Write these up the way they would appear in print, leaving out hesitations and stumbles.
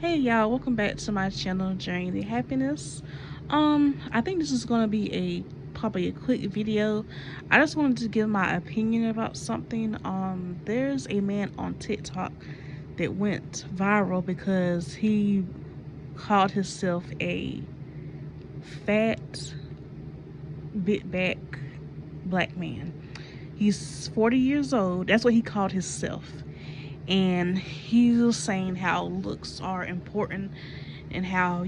Hey y'all, welcome back to my channel, Journey to Happiness. I think this is gonna be probably a quick video. I just wanted to give my opinion about something. There's a man on TikTok that went viral because he called himself a fat, big back black man. He's 40 years old. That's what he called himself. And he was saying how looks are important and how,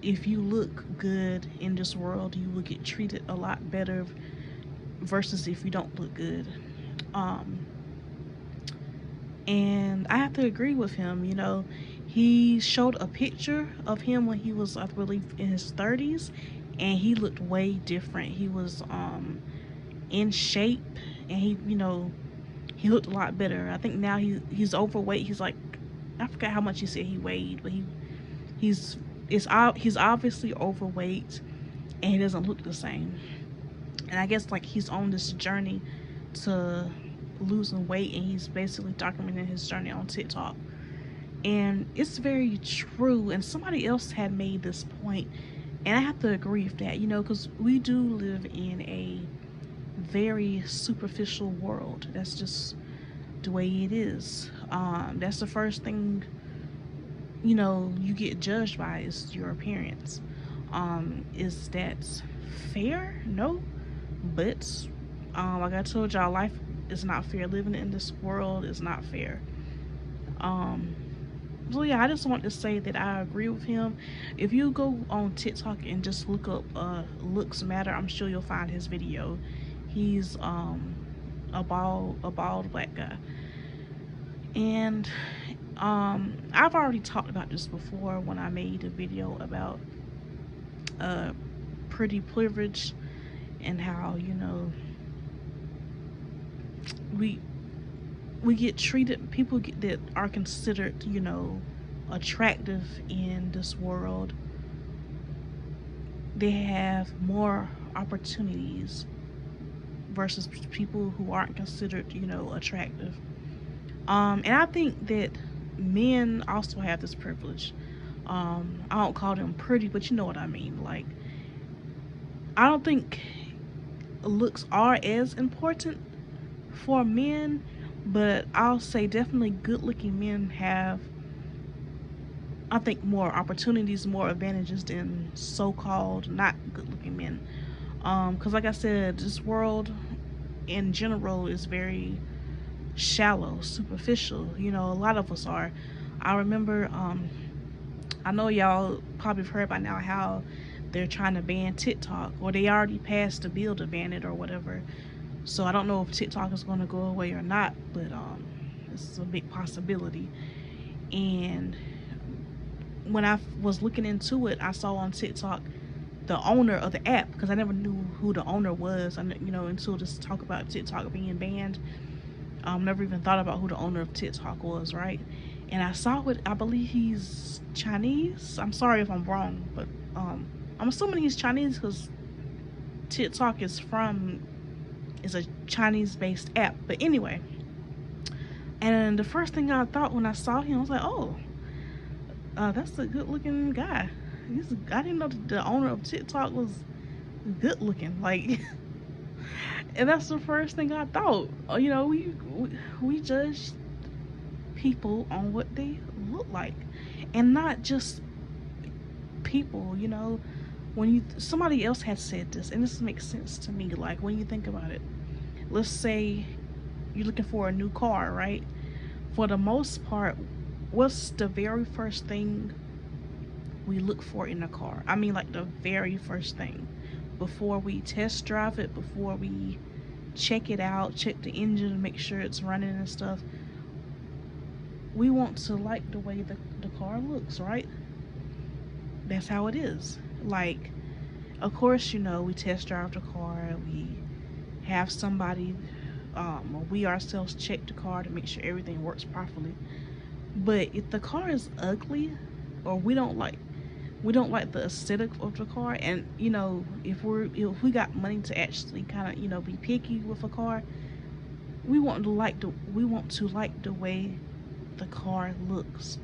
if you look good in this world, you will get treated a lot better versus if you don't look good. Um, and I have to agree with him. He showed a picture of him when he was, I believe, in his 30s, and he looked way different. He was in shape, and he looked a lot better. I think now he's overweight. He's like, I forgot how much he said he weighed, but he's he's obviously overweight, and he doesn't look the same. And I guess like he's on this journey to losing weight, and he's basically documenting his journey on TikTok. And it's very true. And somebody else had made this point, and I have to agree with that. Because we do live in a very superficial world. That's just the way it is. That's the first thing you get judged by is your appearance. Is that fair? No, but like I told y'all, life is not fair. Living in this world is not fair. Um, so yeah, I just want to say that I agree with him. If you go on TikTok and just look up "looks matter," I'm sure you'll find his video. He's a bald black guy, and I've already talked about this before when I made a video about uh pretty privilege and how we we get treated, that are considered attractive in this world, they have more opportunities versus people who aren't considered attractive. And I think that men also have this privilege. I don't call them pretty, but you know what I mean. Like, I don't think looks are as important for men, but I'll say definitely good looking men have, I think, more opportunities, more advantages than so called not good looking men. Because, like I said, this world in general is very shallow, superficial. A lot of us are. I remember, I know y'all probably have heard by now how they're trying to ban TikTok, or they already passed a bill to ban it or whatever. So I don't know if TikTok is going to go away or not, but it's a big possibility. And when I was looking into it, I saw on TikTok the owner of the app, because I never knew who the owner was. Until this talk about TikTok being banned, never even thought about who the owner of TikTok was, right? And I saw it. I believe he's Chinese. I'm sorry if I'm wrong, but I'm assuming he's Chinese because TikTok is a Chinese-based app. But anyway, and the first thing I thought when I saw him, I was like, oh, that's a good-looking guy. I didn't know the owner of TikTok was good-looking. Like, and that's the first thing I thought. We judge people on what they look like, and not just people. When somebody else had said this, and this makes sense to me. Like, when you think about it, let's say you're looking for a new car, right? For the most part, what's the very first thing we look for in a car? I mean, like, the very first thing, before we test drive it, before we check it out, check the engine, make sure it's running and stuff, we want to like the way the car looks, right? That's how it is. Like, of course, we test drive the car, we have somebody, or we ourselves check the car to make sure everything works properly. But if the car is ugly, or we don't like the aesthetic of the car, and if we got money to actually kind of be picky with a car, we want to like the way the car looks.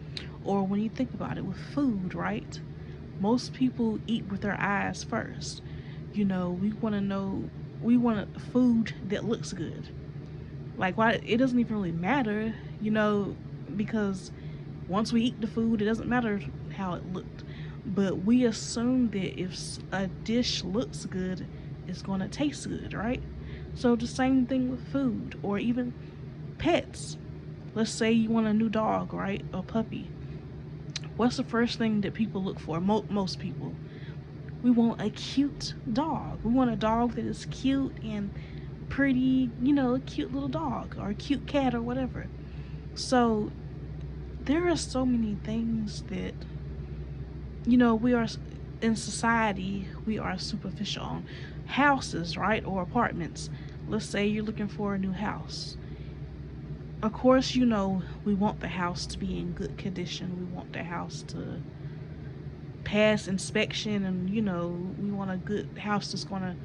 Or when you think about it with food, right? Most people eat with their eyes first. We want to know, we want food that looks good. Like, why? It doesn't even really matter, you know, because once we eat the food, it doesn't matter how it looked. But we assume that if a dish looks good, it's going to taste good, right? So the same thing with food or even pets. Let's say you want a new dog, right? A puppy. What's the first thing that people look for? Most people. We want a cute dog. We want a dog that is cute and pretty, a cute little dog or a cute cat or whatever. So there are so many things that, we are in society, we are superficial on. Houses, right? Or apartments. Let's say you're looking for a new house. Of course, we want the house to be in good condition. We want the house to pass inspection, and we want a good house that's going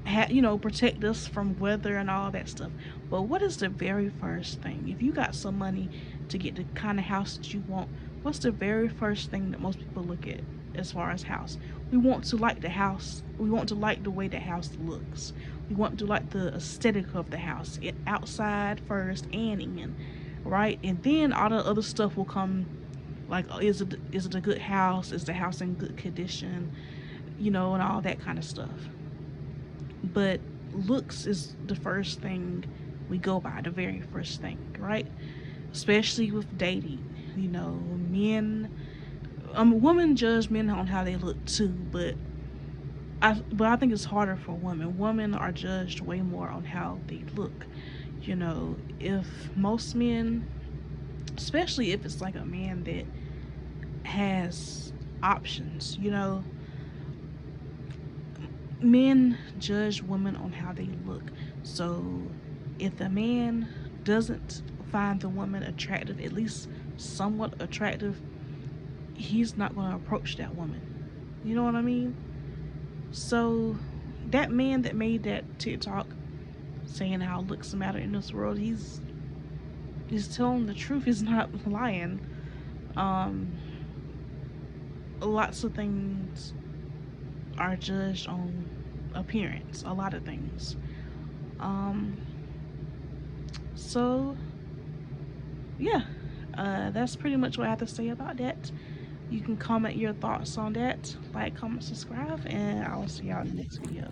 to protect us from weather and all that stuff. But what is the very first thing? If you got some money to get the kind of house that you want, what's the very first thing that most people look at as far as house? We want to like the house. We want to like the way the house looks. We want to like the aesthetic of the house, outside first and in, right? And then all the other stuff will come. Like, is it a good house? Is the house in good condition? And all that kind of stuff. But looks is the first thing we go by, the very first thing, right? Especially with dating. Men, women judge men on how they look too, but I think it's harder for women. Women are judged way more on how they look. If most men, especially if it's like a man that has options, men judge women on how they look. So if the man doesn't find the woman attractive, at least somewhat attractive, he's not going to approach that woman. You know what I mean? So that man that made that TikTok saying how looks matter in this world, he's telling the truth. He's not lying. Lots of things are judged on appearance. A lot of things. So yeah, that's pretty much what I have to say about that. You can comment your thoughts on that, like, comment, subscribe, and I'll see y'all in the next video.